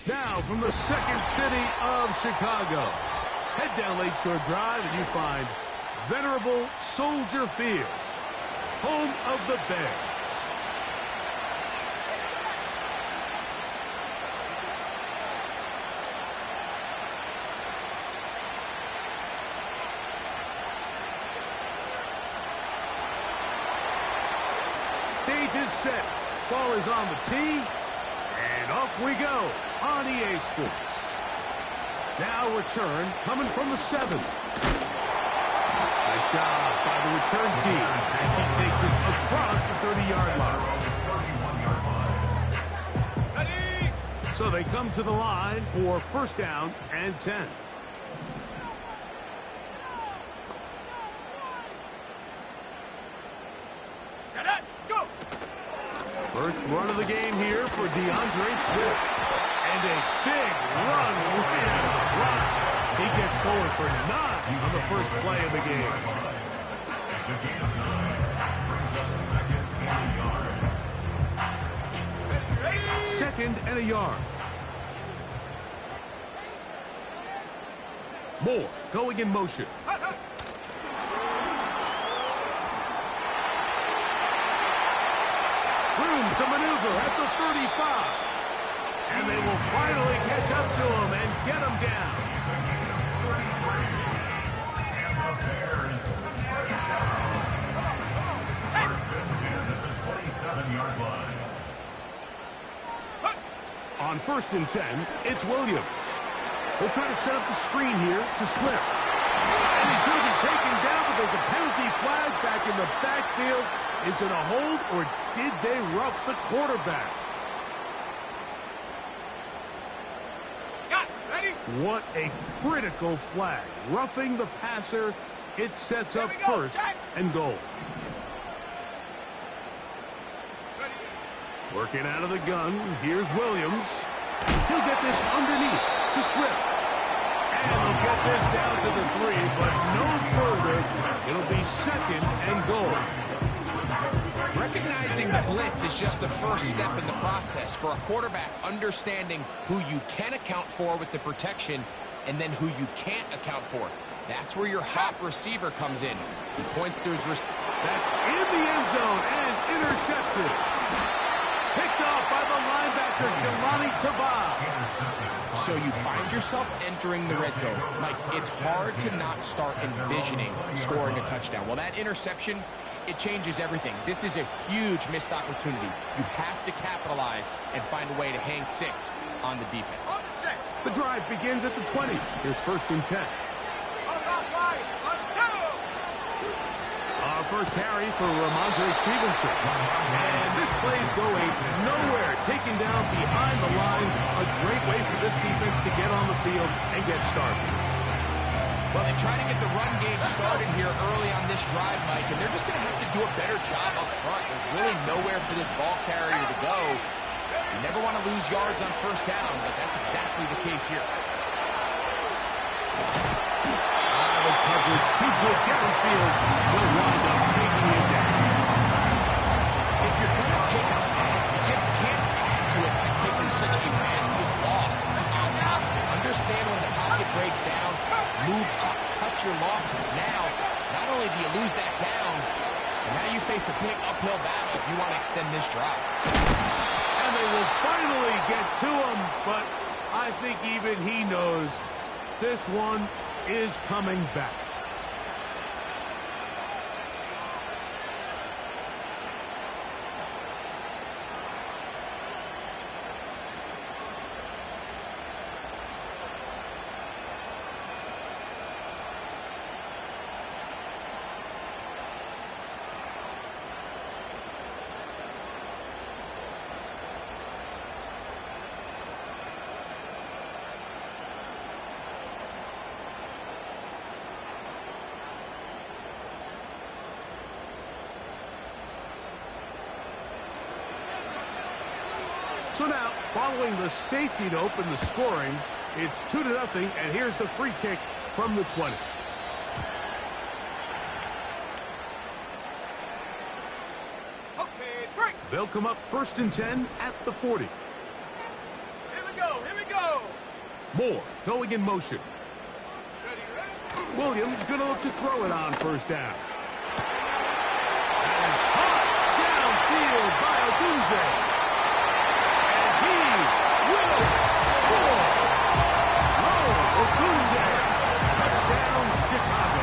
Now from the second city of Chicago, head down Lakeshore Drive and you find venerable Soldier Field, home of the Bears. Stage is set. Ball is on the tee. And off we go on EA Sports. Now return coming from the 7. Nice job by the return team as he takes it across the 30-yard line. So they come to the line for first down and 10. First run of the game here for DeAndre Swift. And a big run right out of the blocks. He gets forward for 9 on the first play of the game. Second and a yard. Moore going in motion. Room to maneuver at the 35. And they will finally catch up to him and get him down. And the Bears first and 10 at the 27-yard line. On first and 10, it's Williams. They'll try to set up the screen here to Swift. And he's going to be taken down, but there's a penalty flag back in the backfield. Is it a hold, or did they rough the quarterback? What a critical flag. Roughing the passer. It sets up first and goal. Working out of the gun. Here's Williams. He'll get this underneath to Swift. And he'll get this down to the 3, but no further. It'll be second and goal. Recognizing the blitz is just the first step in the process for a quarterback, understanding who you can account for with the protection and then who you can't account for. That's where your hot receiver comes in. He points to his That's in the end zone and intercepted. Picked off by the linebacker, Jelani Tabah. So you find yourself entering the red zone. Mike, it's hard to not start envisioning scoring a touchdown. Well, that interception, it changes everything. This is a huge missed opportunity. You have to capitalize and find a way to hang 6 on the defense. The drive begins at the 20. Here's first and 10. Our first carry for Ramondre Stevenson. And this play's going nowhere. Taken down behind the line. A great way for this defense to get on the field and get started. Well, they try to get the run game started here early on this drive, Mike, and they're just going to have to do a better job up front. There's really nowhere for this ball carrier to go. You never want to lose yards on first down, but that's exactly the case here. The coverage too good downfield. Will wind up taking it down. If you're going to take a sack, you just can't add to it by taking such a massive loss. On top of it, understand when the pocket breaks down, move up, cut your losses. Now, not only do you lose that down, but now you face a big uphill battle if you want to extend this drive. And they will finally get to him, but I think even he knows this one is coming back. So now, following the safety to open the scoring, it's 2-0, and here's the free kick from the 20. Okay, break. They'll come up first and 10 at the 40. Here we go. Moore going in motion. Williams going to look to throw it on first down. That is hot downfield by Odunze. And he will score. Odunze. Touchdown, Chicago.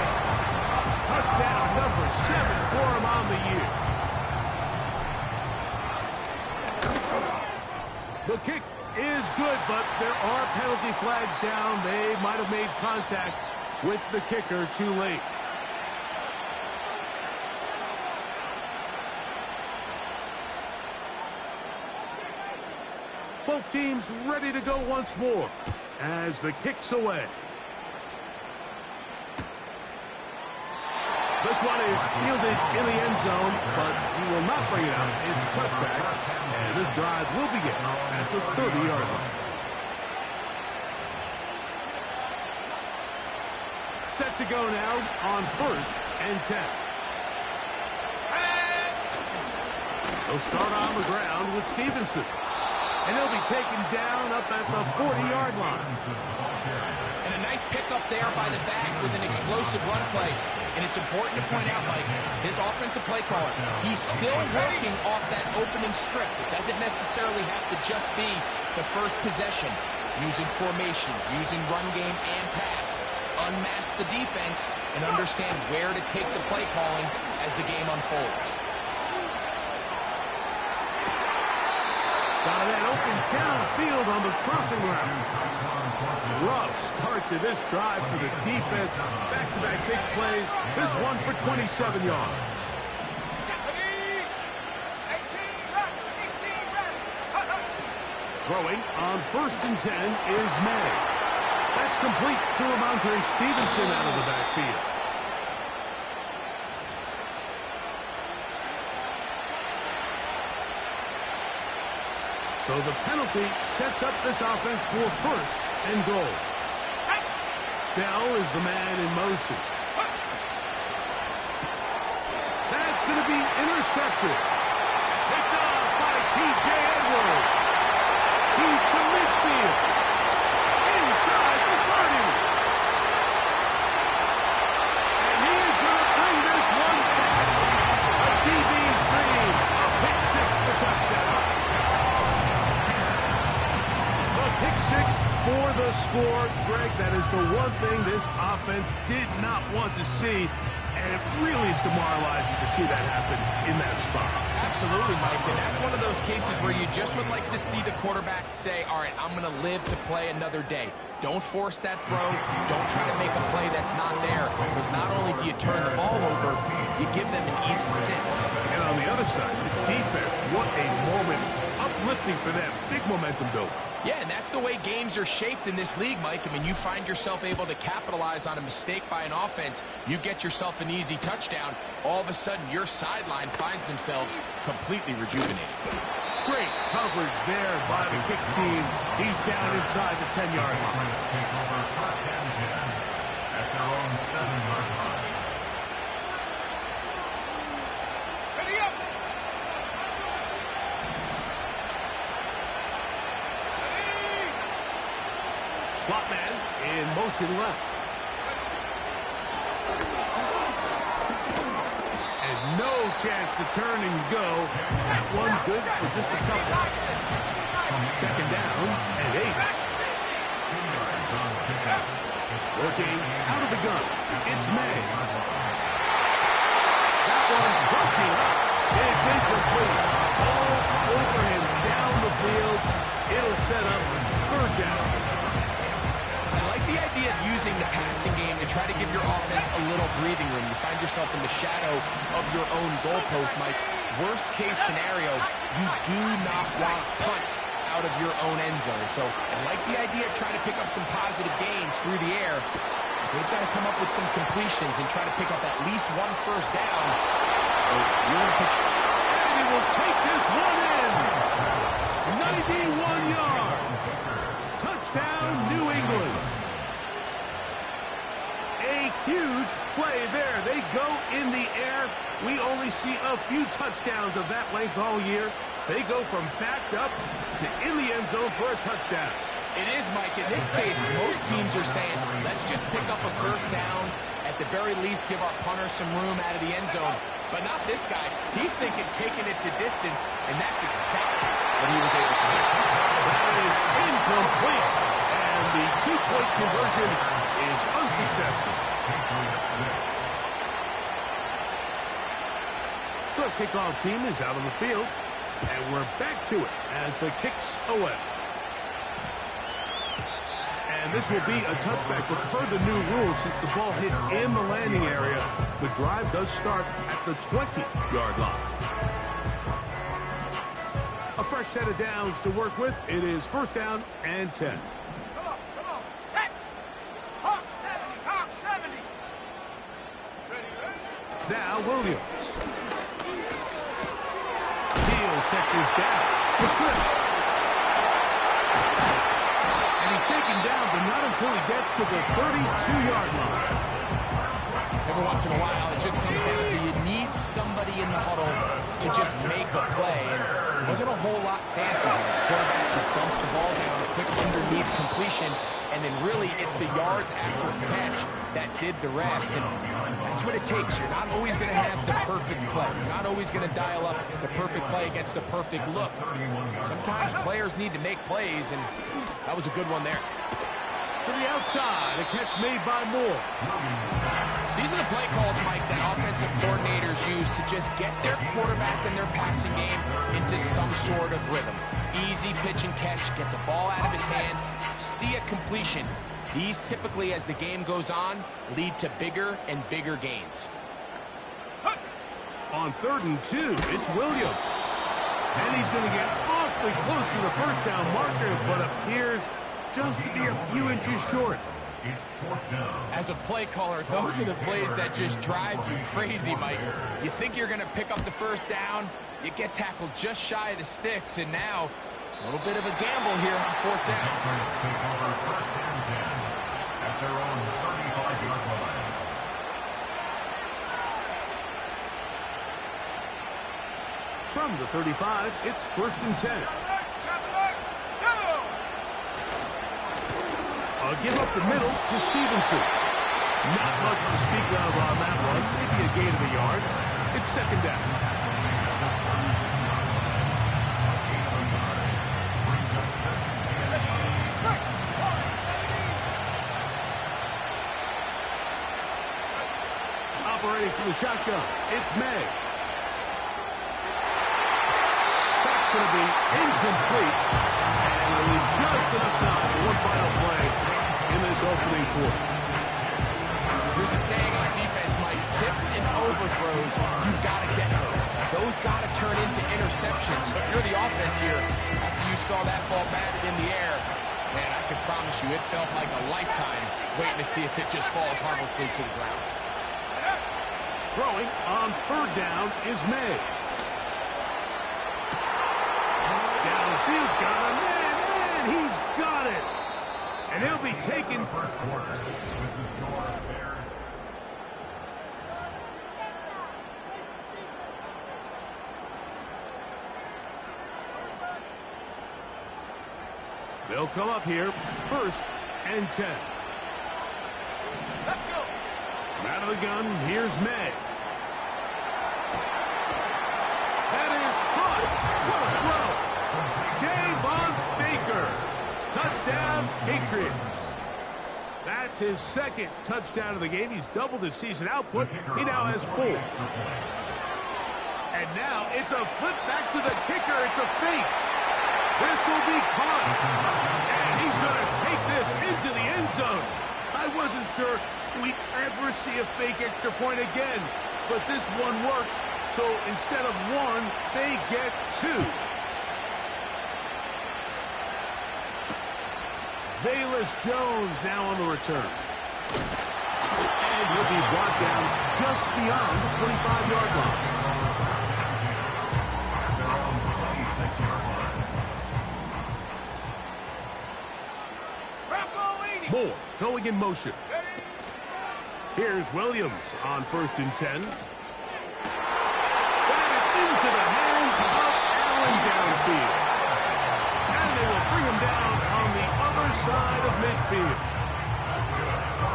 Touchdown number 7 for him on the year. The kick is good, but there are penalty flags down. They might have made contact with the kicker too late. Both teams ready to go once more as the kick's away. This one is fielded in the end zone, but he will not bring it out. It's touchback, and this drive will begin at the 30-yard line. Set to go now on 1st and 10. They'll start on the ground with Stevenson. And he'll be taken down up at the 40-yard line. And a nice pickup there by the back with an explosive run play. And it's important to point out, Mike, his offensive play caller, he's still working off that opening script. It doesn't necessarily have to just be the first possession. Using formations, using run game and pass. Unmask the defense and understand where to take the play calling as the game unfolds. Got that open downfield on the crossing route. Rough start to this drive for the defense. Back-to-back big plays. This one for 27 yards. Throwing on 1st and 10 is May. That's complete to Ramondre Stevenson out of the backfield. So the penalty sets up this offense for 1st and goal. Bell is the man in motion. That's going to be intercepted. Picked off by T.J. Edwards. He's to midfield. Inside the 30. And he is going to bring this one back. A DB's dream. A pick 6 for touchdown. Pick 6 for the score. Greg, that is the one thing this offense did not want to see, and it really is demoralizing to see that happen in that spot. Absolutely, Mike, and that's one of those cases where you just would like to see the quarterback say, all right, I'm going to live to play another day. Don't force that throw. Don't try to make a play that's not there, because not only do you turn the ball over, you give them an easy 6. And on the other side, the defense, what a moment. Uplifting for them. Big momentum build. Yeah, and that's the way games are shaped in this league, Mike. I mean, you find yourself able to capitalize on a mistake by an offense. You get yourself an easy touchdown. All of a sudden, your sideline finds themselves completely rejuvenated. Great coverage there by the kick team. He's down inside the 10-yard line. Take over 1st and 10 at their own 7-yard line. Slot man in motion left. And no chance to turn and go. That one good for just a couple. 2nd down and 8. Working out of the gun. It's May. That one broken up. It's incomplete. All over him down the field. It'll set up 3rd down. The idea of using the passing game to try to give your offense a little breathing room. You find yourself in the shadow of your own goalpost, Mike. Worst case scenario, you do not want to punt out of your own end zone. So I like the idea of trying to pick up some positive gains through the air. They've got to come up with some completions and try to pick up at least 1 first down. And he will take this one in. 91 yards. Touchdown, New England. A huge play there. They go in the air. We only see a few touchdowns of that length all year. They go from backed up to in the end zone for a touchdown. It is, Mike. In this case, most teams are saying, let's just pick up a first down. At the very least, give our punter some room out of the end zone. But not this guy. He's thinking taking it to distance, and that's exactly what he was able to do. That is incomplete. And the two-point conversion is unsuccessful. The kickoff team is out on the field. And we're back to it as the kick's away. And this will be a touchback, but per the new rules, since the ball hit in the landing area, the drive does start at the 20-yard line. A fresh set of downs to work with. It is first down and 10. Come on, set. Hawk 70, Hawk 70. Ready? Now Williams. He'll check this down to Smith. And he's taken down, but not until he gets to the 32-yard line. Every once in a while, it just comes down to you need somebody in the huddle to just make a play. And it wasn't a whole lot fancy here. The quarterback just dumps the ball down, a quick underneath completion, and then really it's the yards after a catch that did the rest. And that's what it takes. You're not always going to have the perfect play. You're not always going to dial up the perfect play against the perfect look. Sometimes players need to make plays, and that was a good one there. To the outside, a catch made by Moore. These are the play calls, Mike, that offensive coordinators use to just get their quarterback and their passing game into some sort of rhythm. Easy pitch and catch, get the ball out of his hand, see a completion. These typically, as the game goes on, lead to bigger and bigger gains. On 3rd and 2, it's Williams. And he's going to get awfully close to the first down marker, but appears just to be a few inches short. As a play caller, those are the plays that just drive you crazy, Mike. You think you're going to pick up the first down, you get tackled just shy of the sticks, and now a little bit of a gamble here on 4th down. At their own 35-yard line. From the 35, it's 1st and 10. A give up the middle to Stevenson. Not much to speak of on that one. Maybe a gain of a yard. It's 2nd down. Operating from the shotgun, it's May. That's going to be incomplete. And we'll leave just enough time for one final play in this opening quarter. There's a saying on defense, Mike, tips and overthrows, you've got to get those. Those got to turn into interceptions. So if you're the offense here, after you saw that ball batted in the air, man, I can promise you it felt like a lifetime waiting to see if it just falls harmlessly to the ground. Throwing on 3rd down is May. Downfield, got a man, and he's got it. And he'll be taken. First quarter. This is your Bears. They'll come up here, 1st and 10. Let's go. Out of the gun, here's May. That is caught. What a throw. Javon Baker. Touchdown, Patriots. That's his 2nd touchdown of the game. He's doubled his season output. He now has 4. And now it's a flip back to the kicker. It's a fake. This will be caught. And he's going to take this into the end zone. I wasn't sure we'd ever see a fake extra point again, but this one works, so instead of 1, they get 2. Velus Jones now on the return. And he'll be brought down just beyond the 25-yard line. Moore going in motion. Here's Williams on 1st and 10. That is into the hands of Allen downfield. And they will bring him down on the other far side of midfield.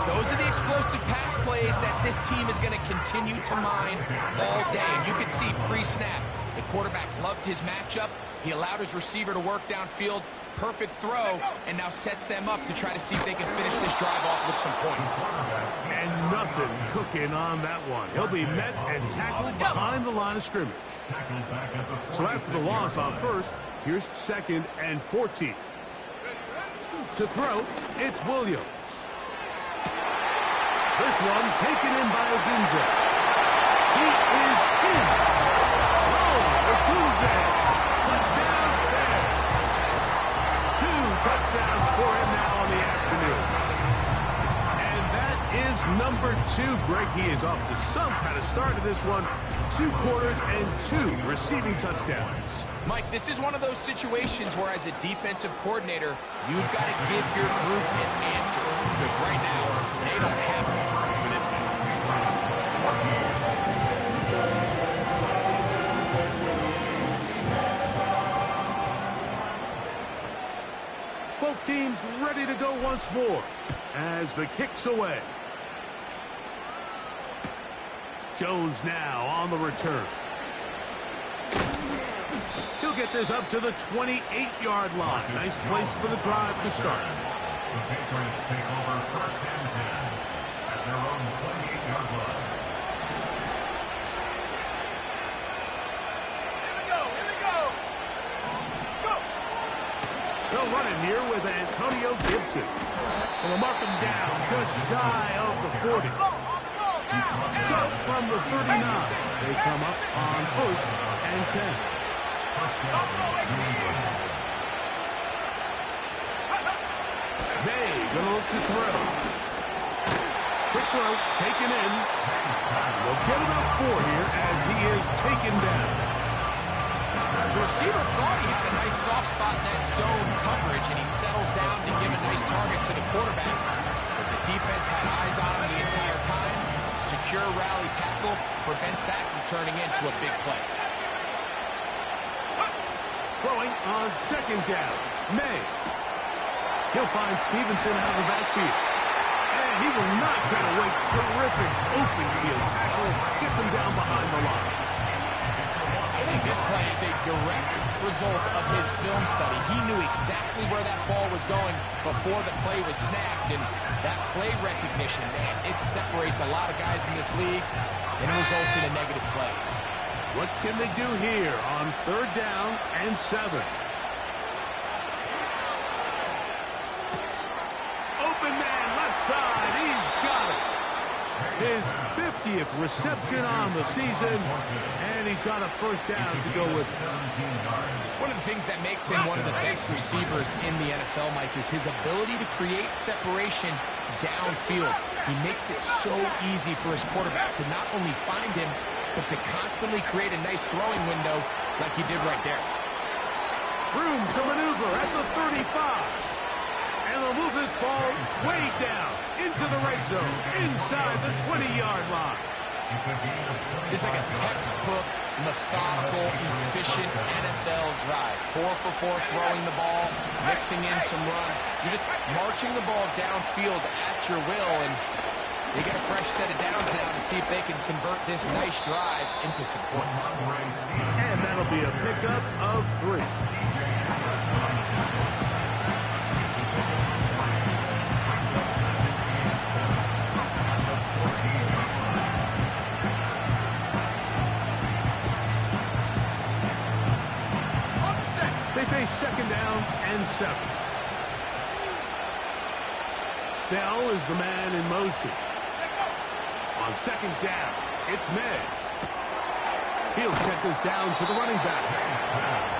Those are the explosive pass plays that this team is going to continue to mine all day. And you can see pre-snap, the quarterback loved his matchup. He allowed his receiver to work downfield. Perfect throw, and now sets them up to try to see if they can finish this drive off with some points. And nothing cooking on that one. He'll be met and tackled behind the line of scrimmage. So after the loss on first, here's 2nd and 14. To throw, it's Williams. This one taken in by Odunze. He is in. Oh, Odunze. Touchdown, Bears. 2 touchdowns for him now on the afternoon. And that is number 2. Greg, he is off to some kind of start in this one. 2 quarters and 2 receiving touchdowns. Mike, this is one of those situations where as a defensive coordinator, you've got to give your group an answer. Because right now, they don't have it for this guy. Both teams ready to go once more as the kick's away. Jones now on the return. He'll get this up to the 28-yard line. Nice place for the drive to start. The Patriots take over 1st and 10 at their own 28-yard line. Here we go. Go. They'll run it here with Antonio Gibson. And they'll mark him down just shy of the 40. Jump from the 39. They come up on 1st and 10. They gonna look to throw. Quick throw, taken in. They'll get it up 4 here as he is taken down. The receiver thought he had a nice soft spot in that zone coverage, and he settles down to give a nice target to the quarterback. But the defense had eyes on him the entire time. Secure rally tackle prevents that from turning into a big play. Throwing on 2nd down. May. He'll find Stevenson out of the backfield. And he will not get away. Terrific open field tackle. Gets him down behind the line. I think this play is a direct result of his film study. He knew exactly where that ball was going before the play was snapped. And that play recognition, man, it separates a lot of guys in this league and results in a negative play. What can they do here on 3rd down and 7? Open man, left side. He's got it. His 50th reception on the season, and he's got a 1st down to go with. One of the things that makes him one of the best receivers in the NFL, Mike, is his ability to create separation downfield. He makes it so easy for his quarterback to not only find him, but to constantly create a nice throwing window like he did right there. Room to maneuver at the 35. And they'll move this ball way down into the red zone, inside the 20-yard line. It's like a textbook, methodical, efficient NFL drive. 4 for 4 throwing the ball, mixing in some run. You're just marching the ball downfield at your will, and they get a fresh set of downs now to see if they can convert this nice drive into some points. And that'll be a pickup of 3. They face 2nd down and 7. Bell is the man in motion. On 2nd down, it's May. He'll check this down to the running back.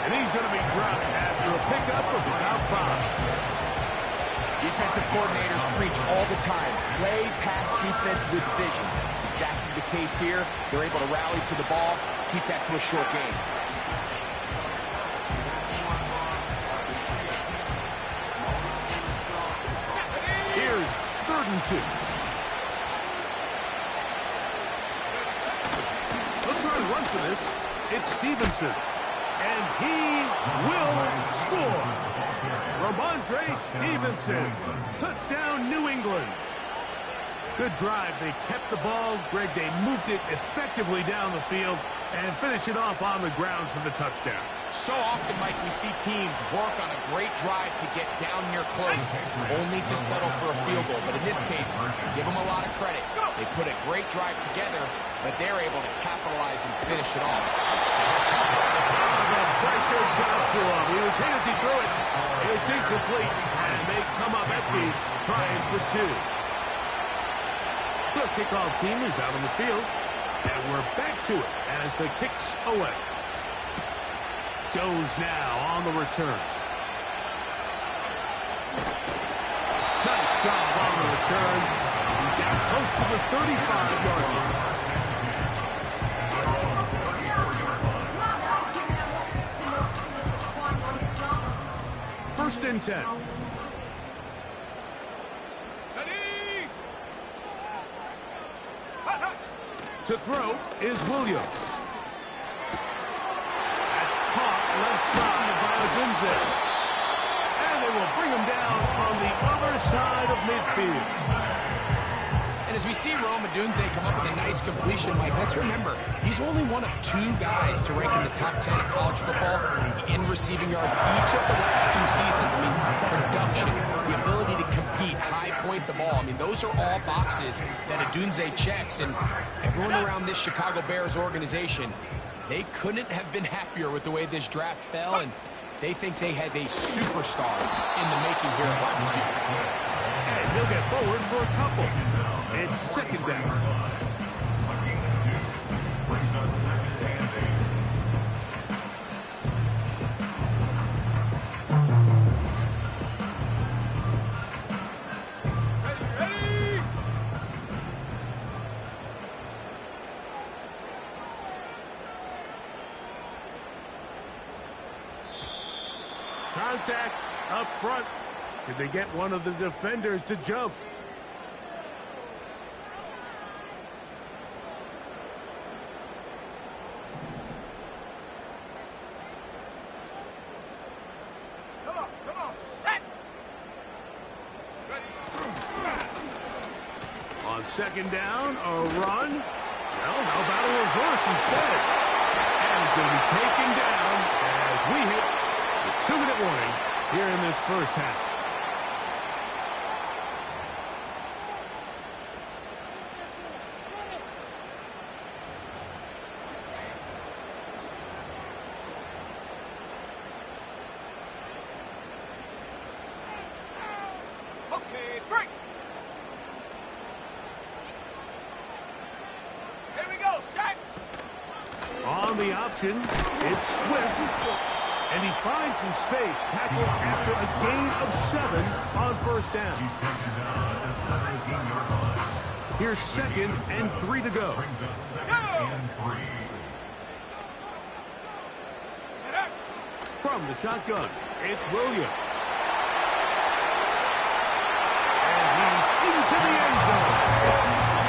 And he's going to be dropped after a pickup of about 5. Defensive coordinators preach all the time, play pass defense with vision. It's exactly the case here. They're able to rally to the ball, keep that to a short game. Here's 3rd and 2. They'll try to run for this. It's Stevenson. And he will score. Ramondre Stevenson. Touchdown, New England. Good drive. They kept the ball. Greg, they moved it effectively down the field and finish it off on the ground for the touchdown. So often, Mike, we see teams work on a great drive to get down here close, only to settle for a field goal. But in this case, give them a lot of credit. They put a great drive together, but they're able to capitalize and finish it off. The pressure got to him. He was hit as he threw it. It's incomplete, and they come up empty, trying for two. The kickoff team is out on the field, and we're back to it as the kick's away. Jones now on the return. Nice job on the return. He's down close to the 35-yard line. First and 10. To throw is Williams. That's caught left side by Odunze. And they will bring him down on the other side of midfield. And as we see Rome Odunze come up with a nice completion, Mike, let's remember, he's only one of 2 guys to rank in the top 10 of college football in receiving yards each of the last 2 seasons. I mean, production, the ability to compete, high point the ball. I mean, those are all boxes that Odunze checks. And everyone around this Chicago Bears organization, they couldn't have been happier with the way this draft fell, and they think they have a superstar in the making here at wide receiver. And he'll get forward for a couple. It's second down. Contact up front. Did they get one of the defenders to jump? Come on, set. On second down, a run. Well, how about a reverse instead? And it's going to be taken down as we hit the 2-minute warning here in this first half. Okay, break. Here we go, set. On the option, it's Swift. And he finds some space, tackle after a gain of 7 on first down. Here's 2nd and 3 to go. From the shotgun, it's Williams. And he's into the end zone.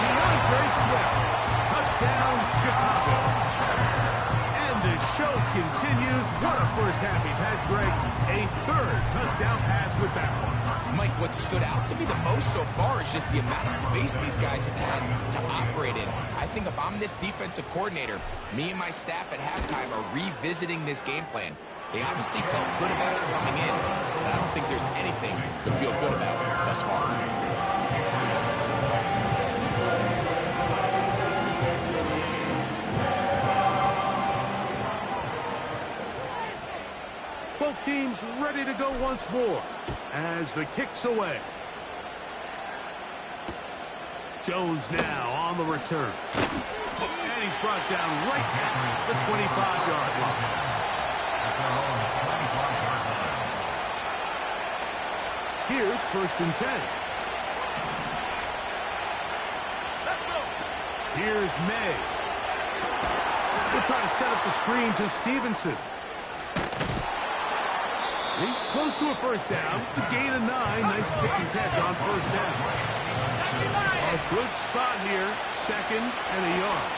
DeAndre Swift. Touchdown, Chicago. The show continues. What a first half he's had, Greg. A 3rd touchdown pass with that one. Mike, what stood out to me the most so far is just the amount of space these guys have had to operate in. I think if I'm this defensive coordinator, me and my staff at halftime are revisiting this game plan. They obviously felt good about it coming in, but I don't think there's anything to feel good about thus far. Both teams ready to go once more as the kick's away. Jones now on the return. And he's brought down right at the 25-yard line. Here's 1st and 10. Let's go. Here's May. They'll try to set up the screen to Stevenson. He's close to a first down. It's a gain of 9. Nice pitch and catch on first down. A good spot here. 2nd and a yard.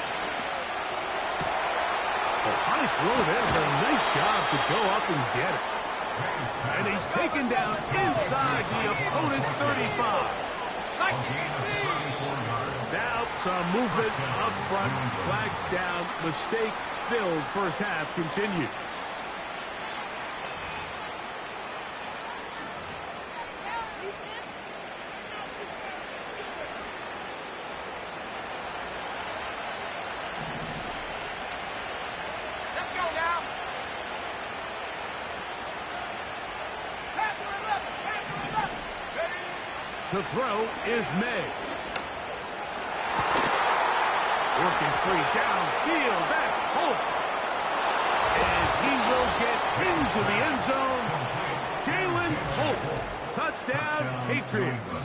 A high throw there, but a nice job to go up and get it. And he's taken down inside the opponent's 35. Now some movement up front. Flags down. Mistake-filled first half continues. To throw is May. Working free downfield. That's Hope. And he will get into the end zone. Jalen Hope. Touchdown, Patriots.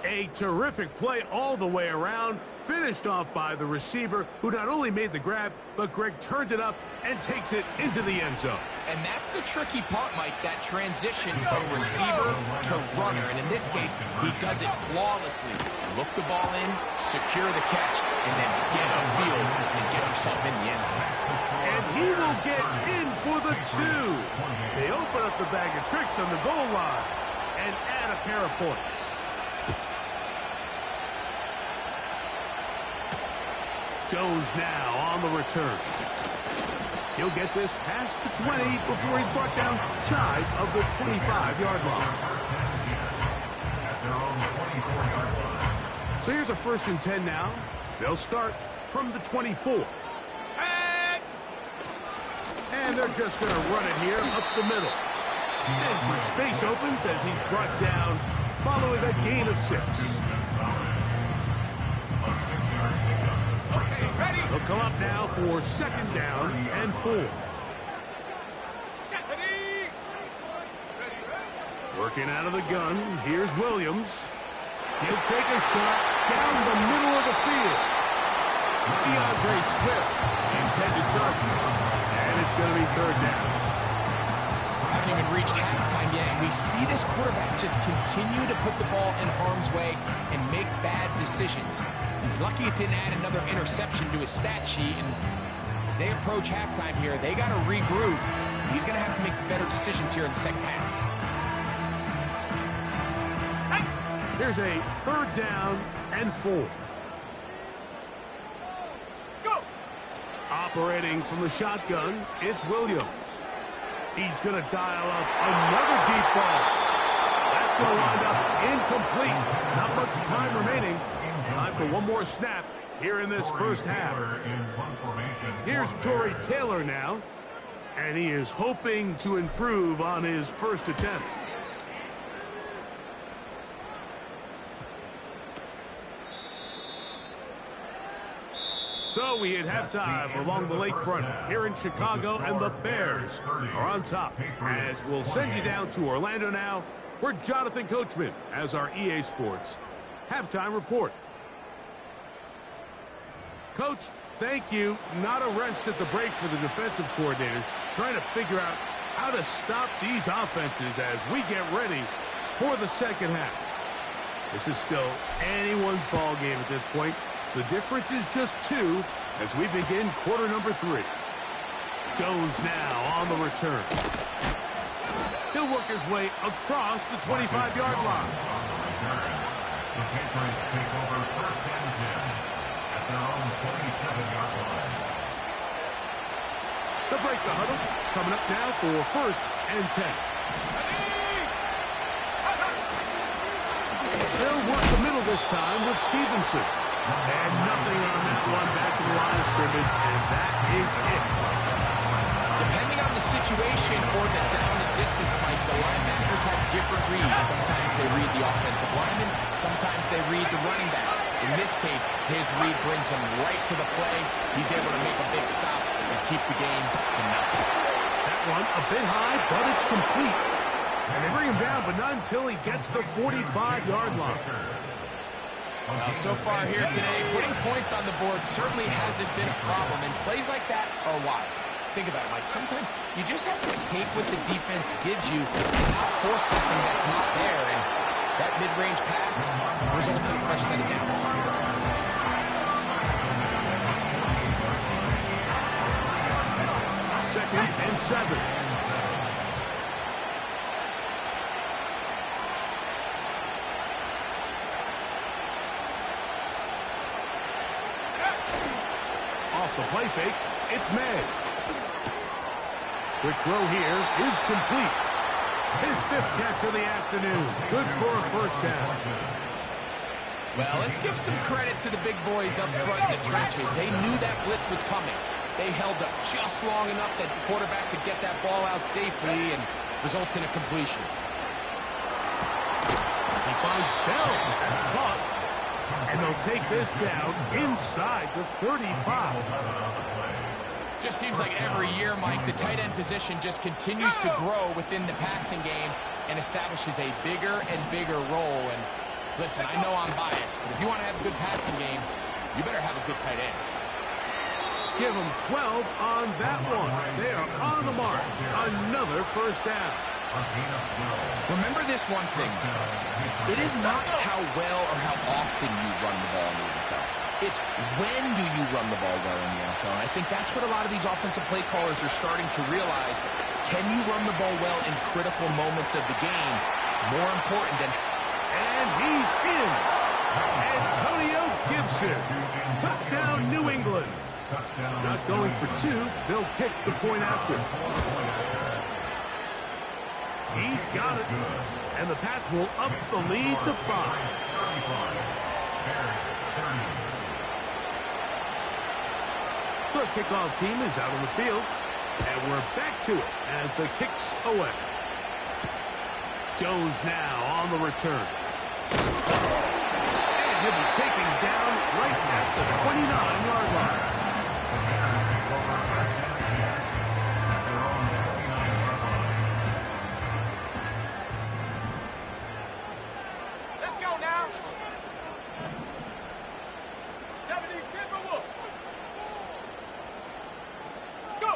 A terrific play all the way around. Finished off by the receiver, who not only made the grab, but Greg turned it up and takes it into the end zone. And that's the tricky part, Mike, that transition from receiver to runner. And in this case, he does it flawlessly. Look the ball in, secure the catch, and then get upfield and get yourself in the end zone. And he will get in for the 2. They open up the bag of tricks on the goal line and add a pair of points. Jones now on the return. He'll get this past the 20 before he's brought down shy of the 25-yard line. So here's a 1st and 10 now. They'll start from the 24. And they're just going to run it here up the middle. And some space opens as he's brought down following a gain of 6. They'll come up now for 2nd down and 4. Working out of the gun, here's Williams. He'll take a shot down the middle of the field. DeAndre Swift intended target. And it's going to be 3rd down. Haven't even reached halftime yet, and we see this quarterback just continue to put the ball in harm's way and make bad decisions. He's lucky it didn't add another interception to his stat sheet, and as they approach halftime here, they got to regroup. He's going to have to make better decisions here in the second half. Here's a 3rd down and 4. Go! Operating from the shotgun, it's Williams. He's going to dial up another deep ball. That's going to wind up incomplete. Not much time remaining. Time for one more snap here in this first half. Here's Torrey Taylor now, and he is hoping to improve on his first attempt. So we hit halftime along the lakefront here in Chicago, and the Bears are on top. As we'll send you down to Orlando now, where Jonathan Coachman has our EA Sports halftime report. Coach, thank you. Not a rest at the break for the defensive coordinators, trying to figure out how to stop these offenses as we get ready for the second half. This is still anyone's ball game at this point. The difference is just 2 as we begin quarter number 3. Jones now on the return. He'll work his way across the 25-yard line. The Patriots take over 1st and 10 at their own 27-yard line. They'll break the huddle. Coming up now for 1st and 10. They'll work the middle this time with Stevenson. And nothing on that one back to the line of scrimmage, and that is it. Depending on the situation or the down and distance, Mike, the linebackers have different reads. Sometimes they read the offensive lineman, sometimes they read the running back. In this case, his read brings him right to the play. He's able to make a big stop and keep the game to nothing. That one a bit high, but it's complete. And they bring him down, but not until he gets the 45-yard line. Well, so far here today, putting points on the board certainly hasn't been a problem, and plays like that are why. Think about it, Mike. Sometimes you just have to take what the defense gives you and not force something that's not there, and that mid-range pass results in a fresh set of downs. 2nd and 7. Off the play fake, it's May. Quick throw here is complete. His 5th catch of the afternoon. Good for a first down. Well, let's give some credit to the big boys up front in the trenches. They knew that blitz was coming. They held up just long enough that the quarterback could get that ball out safely and results in a completion. He finds Bell. That's caught. And they'll take this down inside the 35. Just seems like every year, Mike, the tight end position just continues to grow within the passing game and establishes a bigger and bigger role. And listen, I know I'm biased, but if you want to have a good passing game, you better have a good tight end. Give them 12 on that one. They are on the mark. Another first down. Remember this one thing. It is not how well or how often you run the ball in the NFL. It's when do you run the ball well in the NFL. And I think that's what a lot of these offensive play callers are starting to realize. Can you run the ball well in critical moments of the game? More important than... And he's in. Antonio Gibson. Touchdown, New England. Not going for 2. They'll kick the point after. He's got it. And the Pats will up the lead to 5. The kickoff team is out on the field. And we're back to it as the kick's away. Jones now on the return. And he'll be taken down right at the 29-yard line. Let's go now. 70 Timberwolves. Go.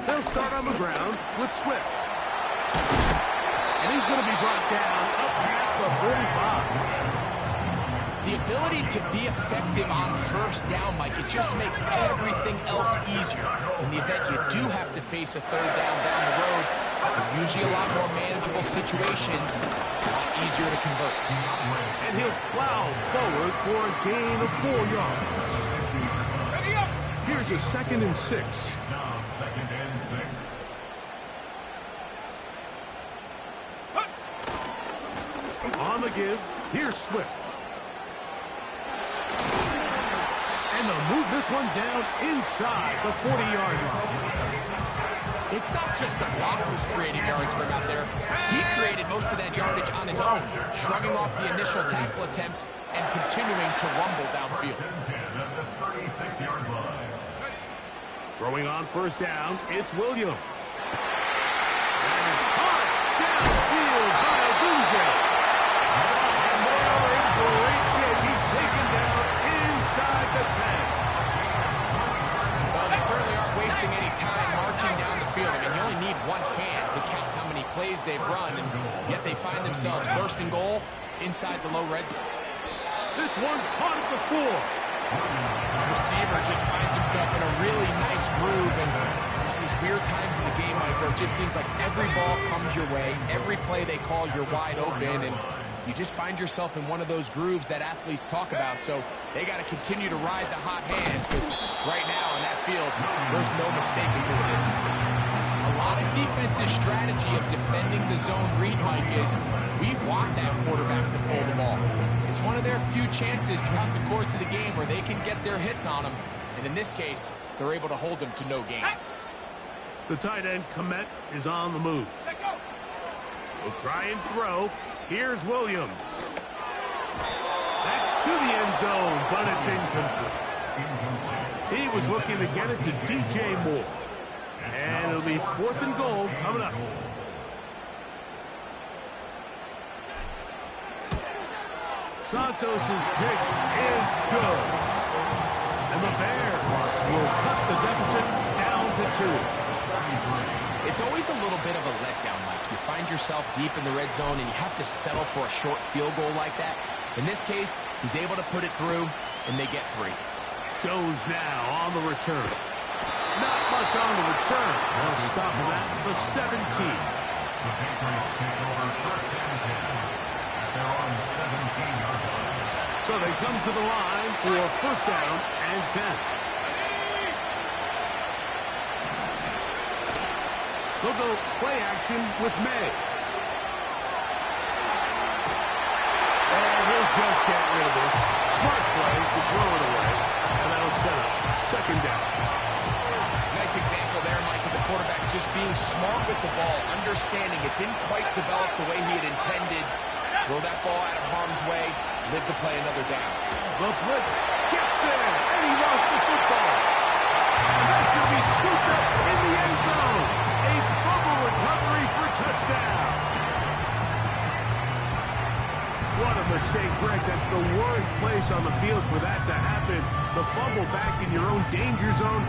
They'll start on the ground with Swift. And he's going to be brought down up past the 45. The ability to be effective on first down, Mike, it just makes everything else easier. In the event you do have to face a third down the road, there's usually a lot more manageable situations, a lot easier to convert. And he'll plow forward for a gain of 4 yards. Ready up. Here's a 2nd and 6. Now 2nd and 6. On the give, here's Swift. And they'll move this one down inside the 40-yard line. It's not just the block who's creating yards for him out there. He created most of that yardage on his own, shrugging off the initial tackle attempt and continuing to rumble downfield. Throwing on first down, it's Williams. And it's caught downfield by Dunje. And they're in great shape. He's taken down inside the 10. Well, they certainly aren't wasting any time marching down the field. I mean, you only need one hand to count how many plays they've run, and yet they find themselves 1st and goal inside the low red zone. This one caught at the 4. The receiver just finds himself in a really nice groove, and there's these weird times in the game, Mike, where it just seems like every ball comes your way, every play they call, you're wide open, and you just find yourself in one of those grooves that athletes talk about. So they got to continue to ride the hot hand, because right now in that field, there's no mistaking who it is. A lot of defensive strategy of defending the zone read, Mike, is we want that quarterback to pull the ball. It's one of their few chances throughout the course of the game where they can get their hits on them. And in this case, they're able to hold them to no gain. The tight end, Komet, is on the move. He'll try and throw. Here's Williams. That's to the end zone, but it's incomplete. He was looking to get it to DJ Moore. And it'll be 4th and goal coming up. Santos' kick is good. And the Bears will cut the deficit down to 2. It's always a little bit of a letdown, Mike. You find yourself deep in the red zone and you have to settle for a short field goal like that. In this case, he's able to put it through, and they get 3. Jones now on the return. Not much on the return. They'll stop him at the 17. The Patriots take over 1st and 10 at their own 17-yard line. So they come to the line for 1st down and 10. They'll go play action with May. And he'll just get rid of this. Smart play to throw it away. And that'll set up second down. Nice example there, Mike, of the quarterback just being smart with the ball, understanding it didn't quite develop the way he had intended. Throw that ball out of harm's way, live to play another down. The blitz gets there, and he lost the football. And that's going to be scooped up in the end zone. A fumble recovery for touchdown. What a mistake, Greg. That's the worst place on the field for that to happen. The fumble back in your own danger zone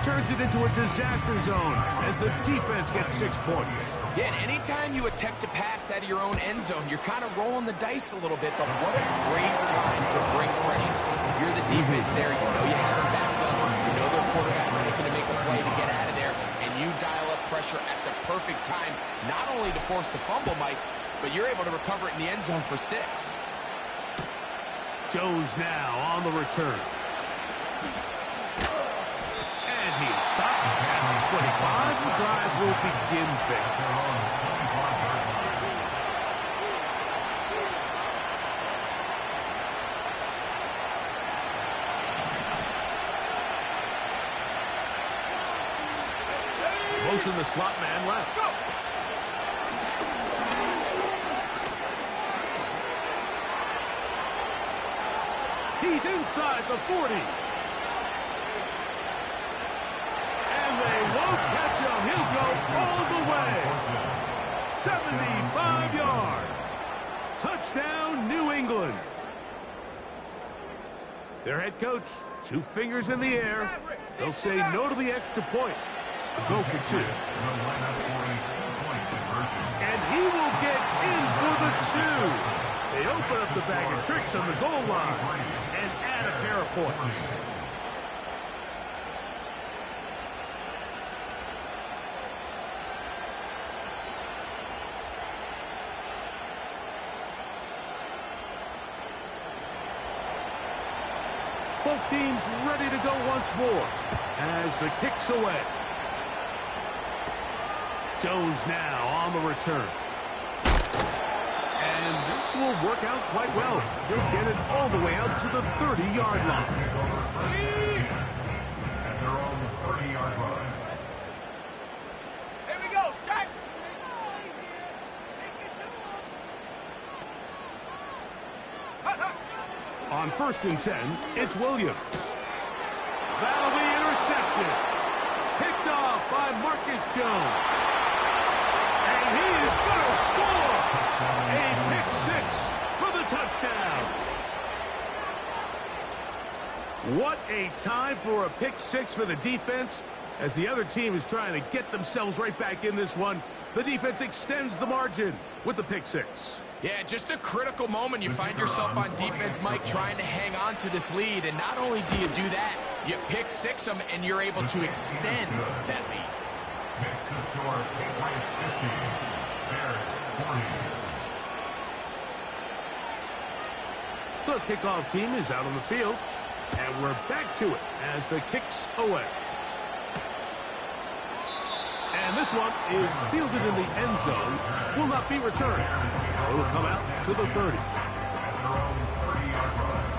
turns it into a disaster zone as the defense gets 6 points. Yeah, and anytime you attempt to pass out of your own end zone, you're kind of rolling the dice a little bit, but what a great time to bring pressure. If you're the defense there, you know you have them backed up, you know their quarterback's looking to make a play to get out of there, and you dial up pressure at the perfect time, not only to force the fumble, Mike, but you're able to recover it in the end zone for 6. Jones now on the return. And he is stopped at 25. The drive will begin there. Motion the slot man left. He's inside the 40. And they won't catch him. He'll go all the way. 75 yards. Touchdown, New England. Their head coach, 2 fingers in the air. They'll say no to the extra point. Go for 2. And he will get in for the 2. They open up the bag of tricks on the goal line and add a pair of points. Both teams ready to go once more as the kick's away. Jones now on the return. And this will work out quite well. They'll get it all the way out to the 30-yard line. At their own 30-yard line. Here we go, set. On 1st and 10, it's Williams. That'll be intercepted. Picked off by Marcus Jones. And he is going to score. A pick 6 for the touchdown. What a time for a pick 6 for the defense. As the other team is trying to get themselves right back in this one, the defense extends the margin with the pick 6. Yeah, just a critical moment. You find yourself on defense, Mike, trying to hang on to this lead. And not only do you do that, you pick 6 them, and you're able to extend that lead. Makes the score Patriots 50, Bears 40. The kickoff team is out on the field, and we're back to it as the kick's away. And this one is fielded in the end zone, will not be returned. So it'll come out to the 30. At their own 30-yard line.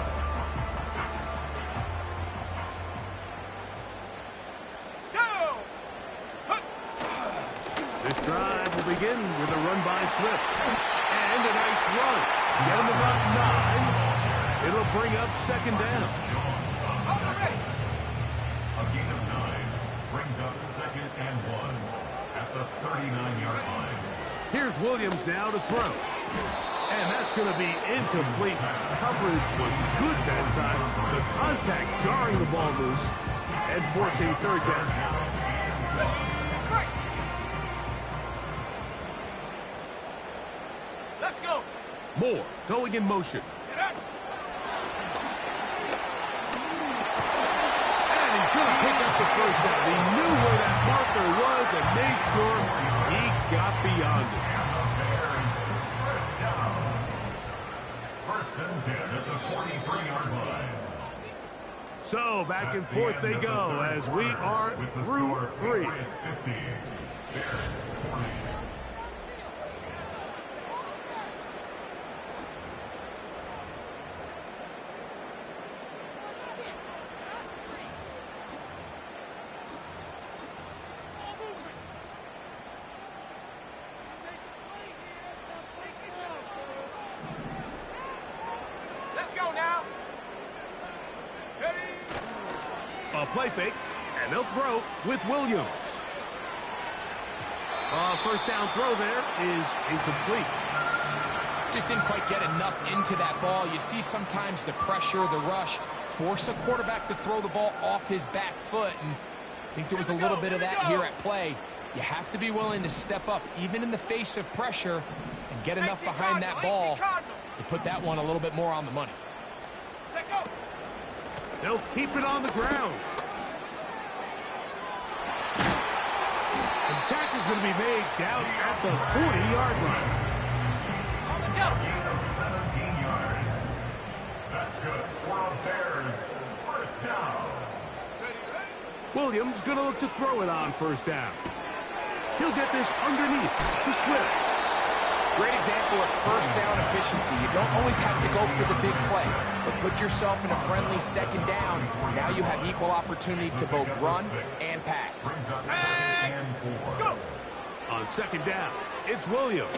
This drive will begin with a run by Swift. And a nice run. Get him about 9. It'll bring up second down. A gain of 9 brings up 2nd and 1 at the 39-yard line. Here's Williams now to throw. And that's going to be incomplete. Coverage was good that time. The contact jarring the ball loose and forcing third down. Let's go. Moore going in motion. And he's going to pick up the first down. He knew where that marker was and made sure he got beyond it. First and 10 at the 43-yard line. So back and forth they go as we are through 3. Patriots 50, Bears 40. Let's go now. A play fake, and they'll throw with Williams. First down throw there is incomplete. Just didn't quite get enough into that ball. You see sometimes the pressure, the rush, force a quarterback to throw the ball off his back foot. And I think there was a little bit of that here at play. You have to be willing to step up, even in the face of pressure, and get enough behind that ball to put that one a little bit more on the money. They'll keep it on the ground. The tackle's going to be made down at the 40-yard line. Gain of 17 yards. That's good for the Bears. First down. Williams going to look to throw it on first down. He'll get this underneath to Swift. Great example of first down efficiency. You don't always have to go for the big play, but put yourself in a friendly second down. Now you have equal opportunity to both run and pass. Go! On second down, it's Williams.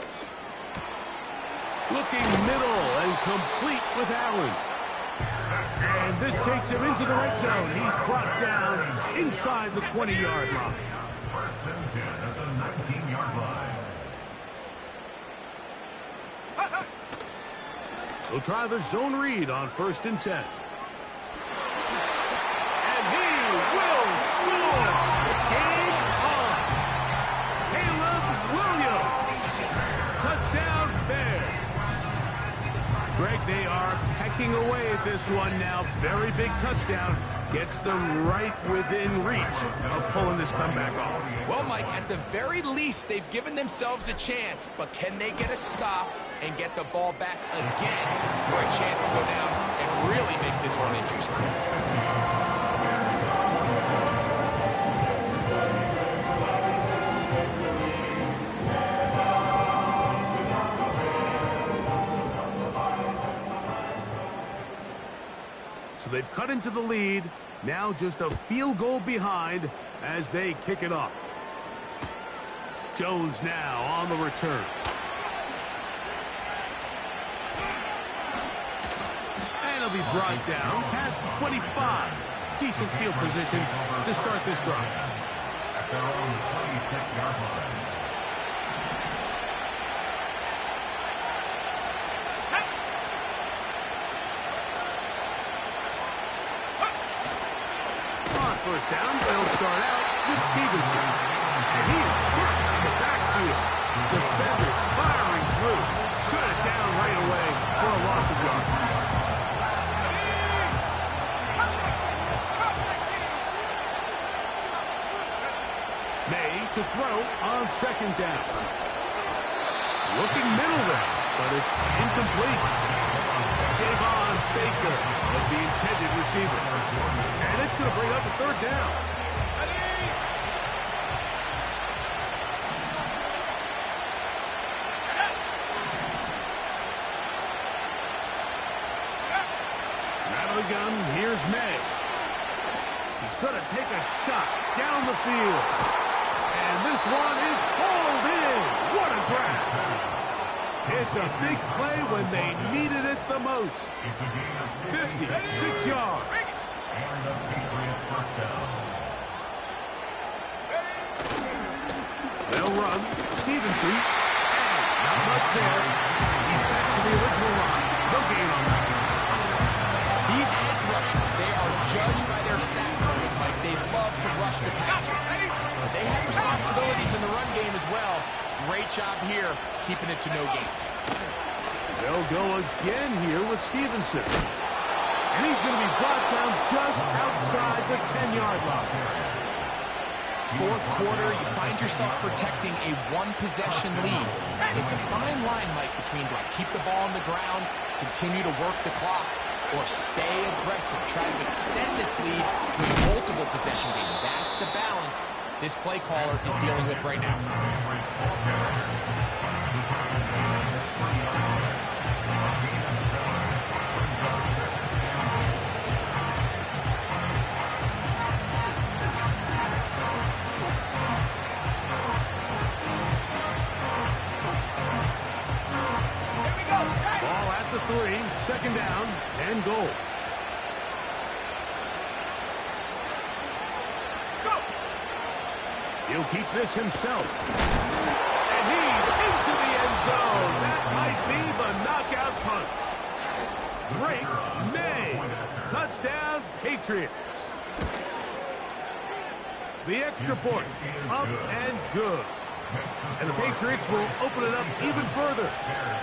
Looking middle and complete with Allen. And this takes him into the red zone. He's brought down inside the 20-yard line. First and 10 at the 19-yard line. He'll try the zone read on first and 10. And he will score! Game on! Caleb Williams! Touchdown Bears! Greg, they are pecking away at this one now. Very big touchdown. Gets them right within reach of pulling this comeback off. Well, Mike, at the very least, they've given themselves a chance, but can they get a stop and get the ball back again for a chance to go down and really make this one interesting? So they've cut into the lead. Now just a field goal behind as they kick it off. Jones now on the return. And he'll be brought down past the 25. Decent field position to start this drive. At their own 26-yard line. First down, they'll start out with Stevenson. And he is crushed in the backfield. Defenders firing through. Shut it down right away for a loss of yard. May to throw on second down. Looking middle there, but it's incomplete. Javon Baker was the intended receiver. And it's going to bring up a third down. Out of the gun, here's May. He's going to take a shot down the field. And this one is hauled in. What a grab. It's a big play when they needed it the most. 56 yards. And a Patriot first down. They'll run. Stevenson. Not much there. He's back to the original line. No gain on that. These edge rushers, they are judged by their sack totals, Mike. They love to rush the passer. But they have responsibilities in the run game as well. Great job here, keeping it to no gain. They'll go again here with Stevenson. And he's going to be brought down just outside the 10-yard line. Fourth quarter, you find yourself protecting a one-possession lead. It's a fine line, Mike, between do I keep the ball on the ground, continue to work the clock, or stay aggressive, try to extend this lead to a multiple possession game. That's the balance this play caller is dealing with right now. Ball at the 3, second down, and goal. He'll keep this himself. And he's into the end zone. That might be the knockout punch. Drake May. Touchdown, Patriots. The extra point, up and good. And the Patriots will open it up even further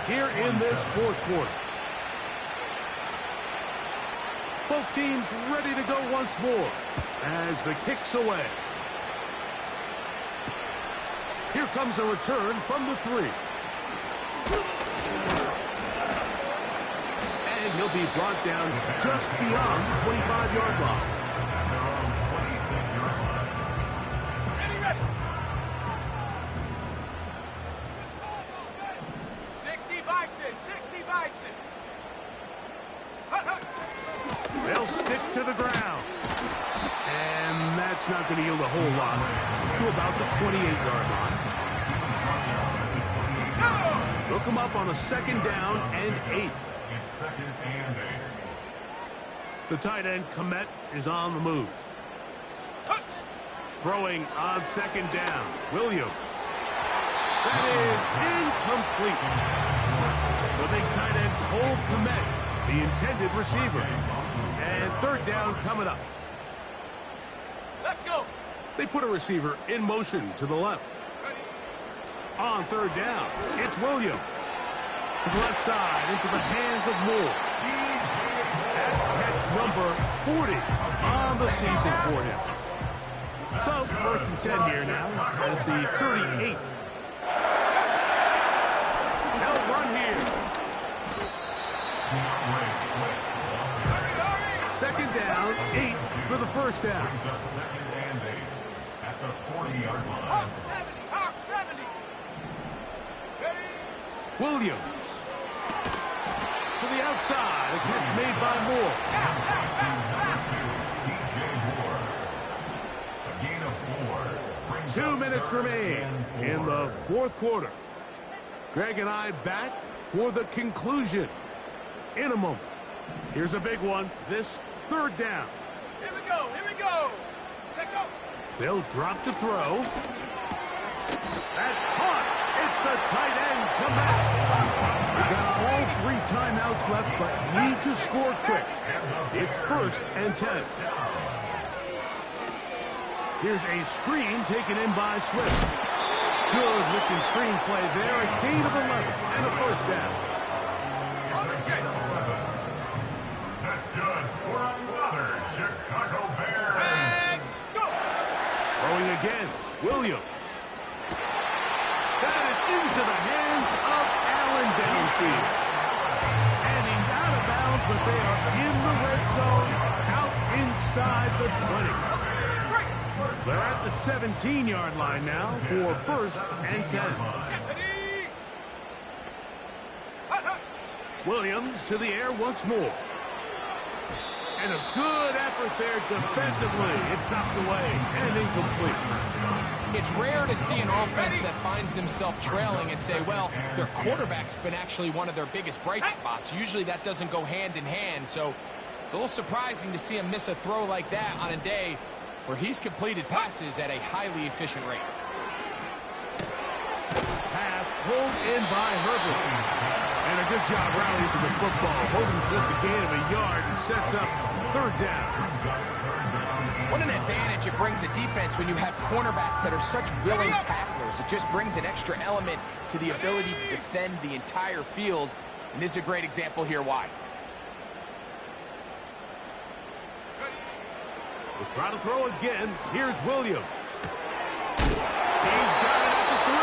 here in this fourth quarter. Both teams ready to go once more as the kick's away. Here comes a return from the 3. And he'll be brought down just beyond the 25-yard line. Ready, ready. 60 Bison, 60 Bison. Hut, hut. They'll stick to the ground. And that's not going to yield a whole lot to about the 28-yard line. Look him up on a second down and 8. It's second and 8. The tight end, Komet, is on the move. Throwing on second down, Williams. That is incomplete. The big tight end, Cole Komet, the intended receiver. And third down coming up. Let's go. They put a receiver in motion to the left. On third down, it's Williams. To the left side, into the hands of Moore. That catch number 40 on the season for him. So, first and 10 here now at the 38. They'll run here. Second down, 8 for the first down. Second and 8 at the 40-yard line. Hawk 70, Hawk 70. Ready. Williams. To the outside, a catch made by Moore. A gain of 4. 2 minutes remain in the fourth quarter. Greg and I back for the conclusion in a moment. Here's a big one. This third down. Here we go, here we go. Check go. They'll drop to throw. That's caught. It's the tight end. Come back. We've got all 3 timeouts left, but need to score quick. It's first and 10. Here's a screen taken in by Swift. Good looking screen play there. A gain of 11 and a first down. On the set. That's good for another Chicago Bears. And go. Throwing again, Williams. That is into the hands of Allen downfield. And he's out of bounds, but they are in the red zone, out inside the 20. They're at the 17-yard line now for first and 10. Ready. Hut, hut. Williams to the air once more. And a good effort there defensively. It's knocked away and incomplete. It's rare to see an offense that finds themselves trailing and say, well, their quarterback's been actually one of their biggest bright spots. Usually that doesn't go hand in hand, so it's a little surprising to see him miss a throw like that on a day where he's completed passes at a highly efficient rate. Pass pulled in by Herbert. And a good job rallying to the football. Holding just a gain of a yard and sets up third down. What an advantage it brings a defense when you have cornerbacks that are such willing tacklers. It just brings an extra element to the ability to defend the entire field. And this is a great example here why. We'll try to throw again. Here's Williams. He's got it at the 3.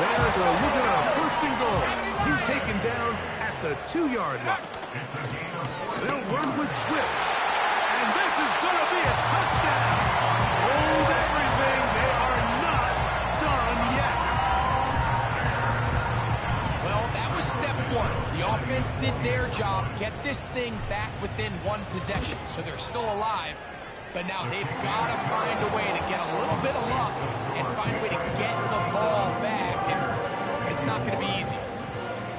Bears are looking at a first and goal. He's taken down at the 2-yard line. It's a gain of 4. They'll run with Swift. And this is going to be a touchdown. Hold everything. They are not done yet. Well, that was step one. The offense did their job, get this thing back within one possession, so they're still alive. But now they've got to find a way to get a little bit of luck and find a way to get the ball back. And it's not going to be easy.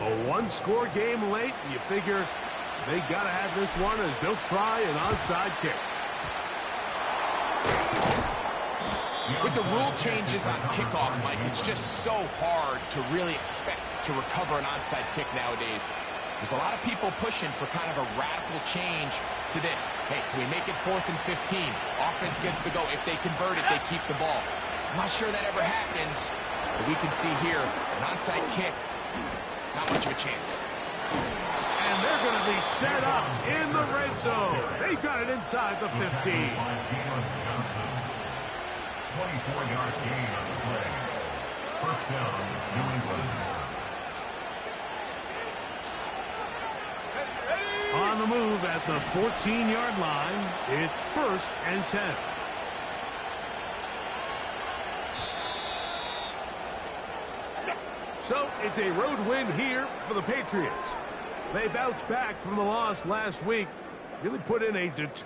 A one-score game late, and you figure they got to have this one as they'll try an onside kick. With the rule changes on kickoff, Mike, it's just so hard to really expect to recover an onside kick nowadays. There's a lot of people pushing for kind of a radical change to this. Hey, can we make it 4th and 15? Offense gets the go. If they convert it, they keep the ball. I'm not sure that ever happens, but we can see here an onside kick, not much of a chance. And they're going to be set up in the red zone. They got it inside the 15. 24-yard gain on the play. First down, New England. On the move at the 14-yard line, it's 1st and 10. So it's a road win here for the Patriots. They bounced back from the loss last week, really put in a determined